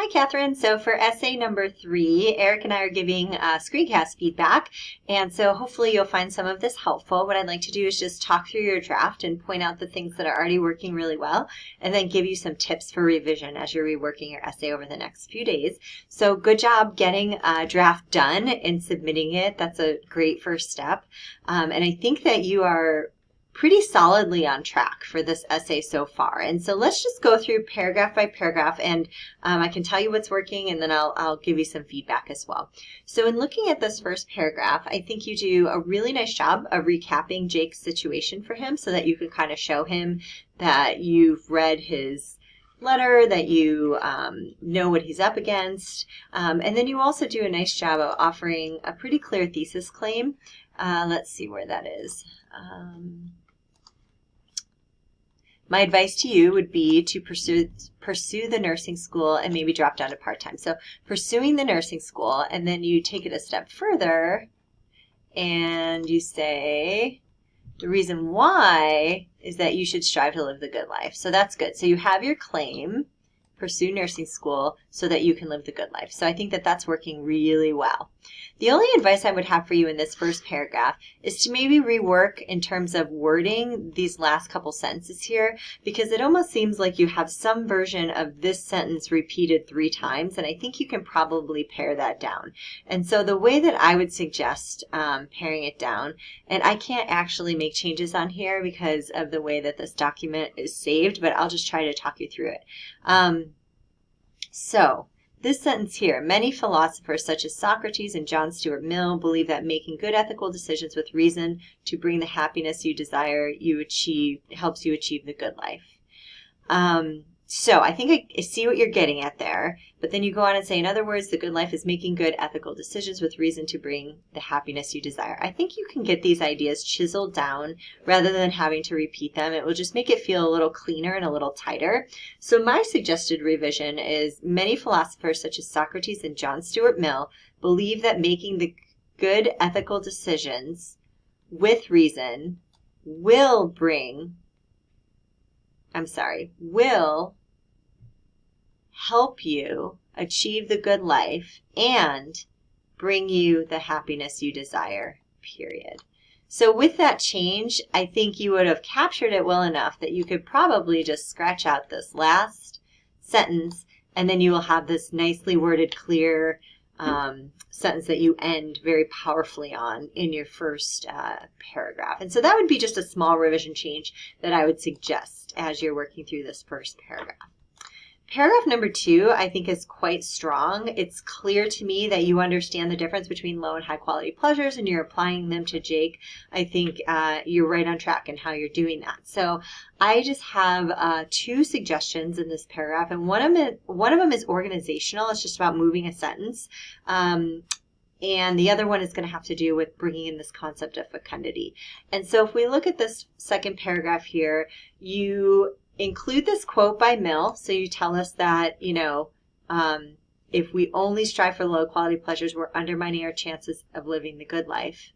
Hi, Catherine. So for essay number 3, Eric and I are giving screencast feedback, and so hopefully you'll find some of this helpful. What I'd like to do is just talk through your draft and point out the things that are already working really well, and then give you some tips for revision as you're reworking your essay over the next few days. So good job getting a draft done and submitting it. That's a great first step. And I think that you are pretty solidly on track for this essay so far. And so let's just go through paragraph by paragraph, and I can tell you what's working, and then I'll give you some feedback as well. So in looking at this first paragraph, I think you do a really nice job of recapping Jake's situation for him so that you can kind of show him that you've read his letter, that you know what he's up against. And then you also do a nice job of offering a pretty clear thesis claim. Let's see where that is. My advice to you would be to pursue the nursing school and maybe drop down to part-time. So pursuing the nursing school, and then you take it a step further and you say the reason why is that you should strive to live the good life. So that's good. So you have your claim, pursue nursing school so that you can live the good life. So I think that that's working really well. The only advice I would have for you in this first paragraph is to maybe rework in terms of wording these last couple sentences here, because it almost seems like you have some version of this sentence repeated 3 times, and I think you can probably pare that down. And so the way that I would suggest paring it down, and I can't actually make changes on here because of the way that this document is saved, but I'll just try to talk you through it. So this sentence here, many philosophers such as Socrates and John Stuart Mill believe that making good ethical decisions with reason to bring the happiness you desire helps you achieve the good life. So I think I see what you're getting at there, but then you go on and say, in other words, the good life is making good ethical decisions with reason to bring the happiness you desire. I think you can get these ideas chiseled down rather than having to repeat them. It will just make it feel a little cleaner and a little tighter. So my suggested revision is many philosophers such as Socrates and John Stuart Mill believe that making the good ethical decisions with reason will help you achieve the good life and bring you the happiness you desire, period. So with that change, I think you would have captured it well enough that you could probably just scratch out this last sentence, and then you will have this nicely worded, clear sentence that you end very powerfully on in your first paragraph. And so that would be just a small revision change that I would suggest as you're working through this first paragraph. Paragraph number 2, I think, is quite strong. It's clear to me that you understand the difference between low and high quality pleasures and you're applying them to Jake. I think you're right on track in how you're doing that. So I just have 2 suggestions in this paragraph, and one of them is organizational. It's just about moving a sentence. And the other one is going to have to do with bringing in this concept of fecundity. And so if we look at this second paragraph here, you include this quote by Mill. So you tell us that, if we only strive for low quality pleasures, we're undermining our chances of living the good life.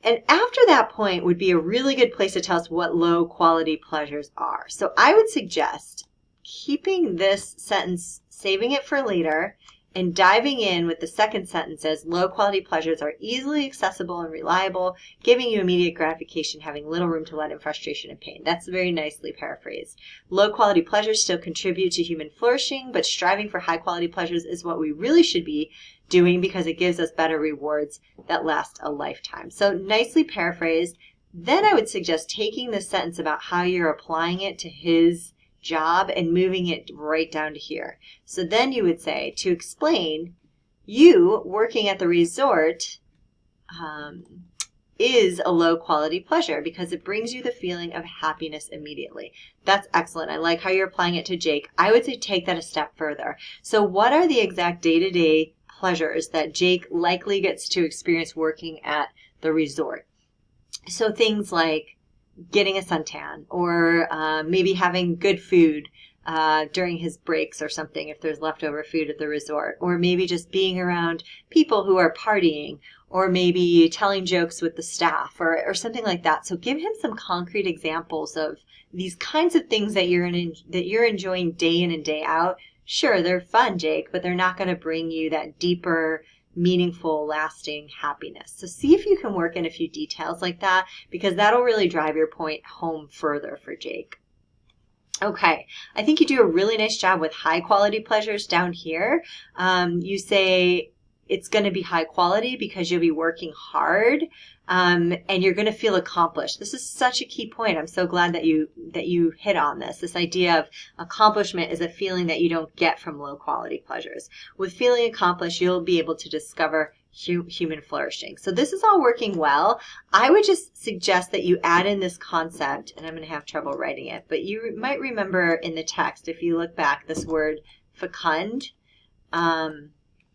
And after that point would be a really good place to tell us what low quality pleasures are. So I would suggest keeping this sentence, saving it for later, and diving in with the second sentence as low quality pleasures are easily accessible and reliable, giving you immediate gratification, having little room to let in frustration and pain. That's very nicely paraphrased. Low quality pleasures still contribute to human flourishing, but striving for high quality pleasures is what we really should be doing because it gives us better rewards that last a lifetime. So nicely paraphrased. Then I would suggest taking this sentence about how you're applying it to his job and moving it right down to here. So then you would say, to explain, you working at the resort is a low quality pleasure because it brings you the feeling of happiness immediately. That's excellent. I like how you're applying it to Jake. I would say take that a step further. So what are the exact day-to-day pleasures that Jake likely gets to experience working at the resort? So things like getting a suntan, or maybe having good food during his breaks or something if there's leftover food at the resort, or maybe just being around people who are partying, or maybe telling jokes with the staff or something like that. So give him some concrete examples of these kinds of things that you're enjoying day in and day out. Sure, they're fun, Jake, but they're not going to bring you that deeper, meaningful, lasting happiness. So see if you can work in a few details like that, because that'll really drive your point home further for Jake. Okay, I think you do a really nice job with high quality pleasures down here. You say it's going to be high quality because you'll be working hard, and you're going to feel accomplished. This is such a key point. I'm so glad that you hit on this. This idea of accomplishment is a feeling that you don't get from low quality pleasures. With feeling accomplished, you'll be able to discover human flourishing. So this is all working well. I would just suggest that you add in this concept, and I'm going to have trouble writing it, but you might remember in the text, if you look back, this word fecund.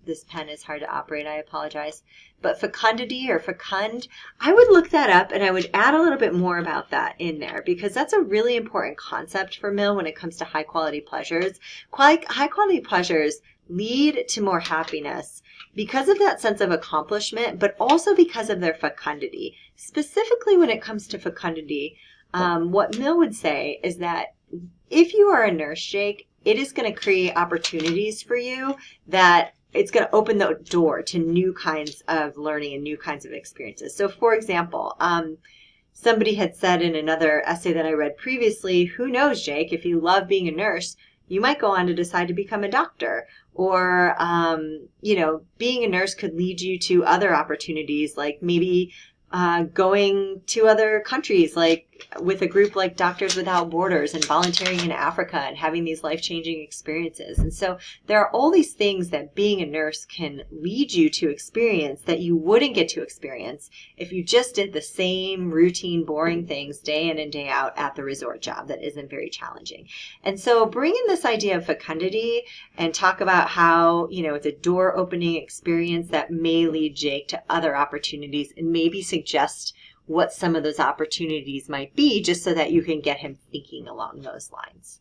This pen is hard to operate, I apologize. But fecundity or fecund, I would look that up and I would add a little bit more about that in there, because that's a really important concept for Mill when it comes to high quality pleasures. High quality pleasures lead to more happiness because of that sense of accomplishment, but also because of their fecundity. Specifically when it comes to fecundity, what Mill would say is that if you are a nurse, Jake, it is going to create opportunities for you that it's going to open the door to new kinds of learning and new kinds of experiences. So for example, somebody had said in another essay that I read previously, who knows, Jake, if you love being a nurse, you might go on to decide to become a doctor. Or, being a nurse could lead you to other opportunities, like maybe going to other countries, like with a group like Doctors Without Borders, and volunteering in Africa and having these life-changing experiences. And so there are all these things that being a nurse can lead you to experience that you wouldn't get to experience if you just did the same routine, boring things day in and day out at the resort job that isn't very challenging. And so bring in this idea of fecundity and talk about how, it's a door-opening experience that may lead Jake to other opportunities, and maybe suggest what some of those opportunities might be, just so that you can get him thinking along those lines.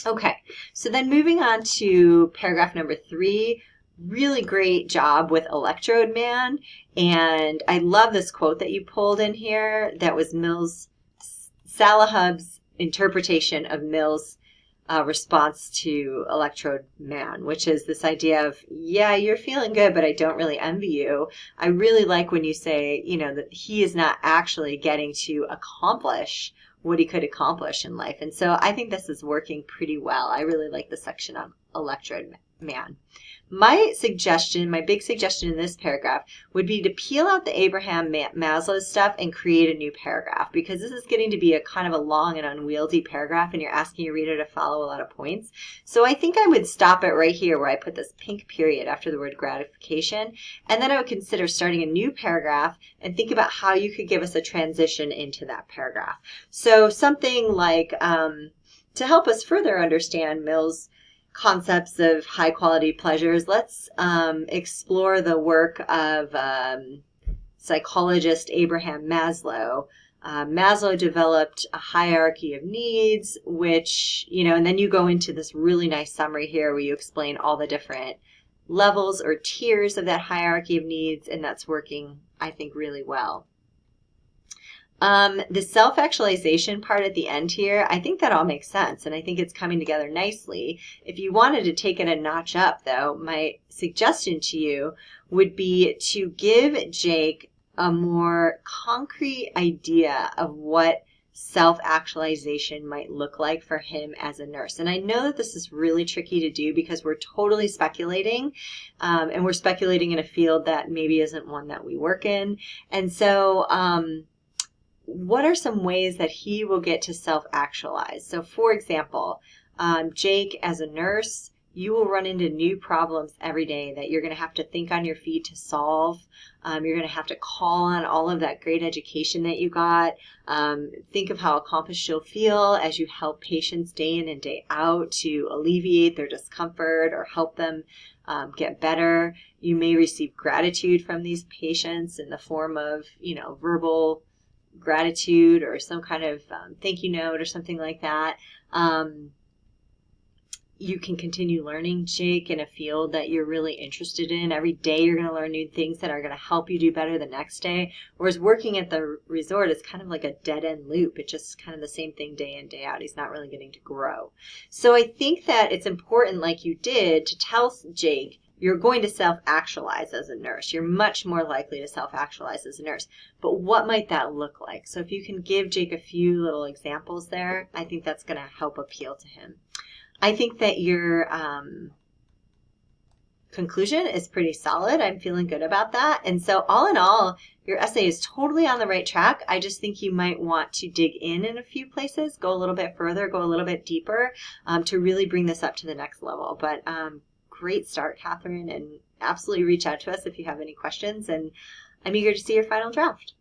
Okay, so then moving on to paragraph number 3, really great job with Electrode Man. And I love this quote that you pulled in here. That was Salahub's interpretation of Mill's response to Electrode Man, which is this idea of, yeah, you're feeling good, but I don't really envy you. I really like when you say, that he is not actually getting to accomplish what he could accomplish in life. And so I think this is working pretty well. I really like the section on Electrode Man. My big suggestion in this paragraph would be to peel out the Abraham Maslow stuff and create a new paragraph, because this is getting to be a kind of a long and unwieldy paragraph, and you're asking your reader to follow a lot of points. So I think I would stop it right here where I put this pink period after the word gratification, and then I would consider starting a new paragraph and think about how you could give us a transition into that paragraph. So something like, to help us further understand Mill's concepts of high quality pleasures, let's explore the work of psychologist Abraham Maslow. Maslow developed a hierarchy of needs, which, and then you go into this really nice summary here where you explain all the different levels or tiers of that hierarchy of needs, and that's working, I think, really well. The self-actualization part at the end here, I think that all makes sense, and I think it's coming together nicely. If you wanted to take it a notch up, though, my suggestion to you would be to give Jake a more concrete idea of what self-actualization might look like for him as a nurse. And I know that this is really tricky to do because we're totally speculating, and we're speculating in a field that maybe isn't one that we work in. And so, what are some ways that he will get to self-actualize? So for example, Jake, as a nurse, you will run into new problems every day that you're going to have to think on your feet to solve. You're going to have to call on all of that great education that you got. Think of how accomplished you'll feel as you help patients day in and day out to alleviate their discomfort or help them get better. You may receive gratitude from these patients in the form of, verbal gratitude or some kind of thank you note or something like that. you can continue learning, Jake, in a field that you're really interested in. Every day you're going to learn new things that are going to help you do better the next day. Whereas working at the resort is kind of like a dead-end loop. It's just kind of the same thing day in, day out. He's not really getting to grow. So I think that it's important, like you did, to tell Jake, you're going to self-actualize as a nurse. You're much more likely to self-actualize as a nurse. But what might that look like? So if you can give Jake a few little examples there, I think that's going to help appeal to him. I think that your conclusion is pretty solid. I'm feeling good about that. And so all in all, your essay is totally on the right track. I just think you might want to dig in a few places, go a little bit further, go a little bit deeper to really bring this up to the next level. But great start, Catherine, and absolutely reach out to us if you have any questions. And I'm eager to see your final draft.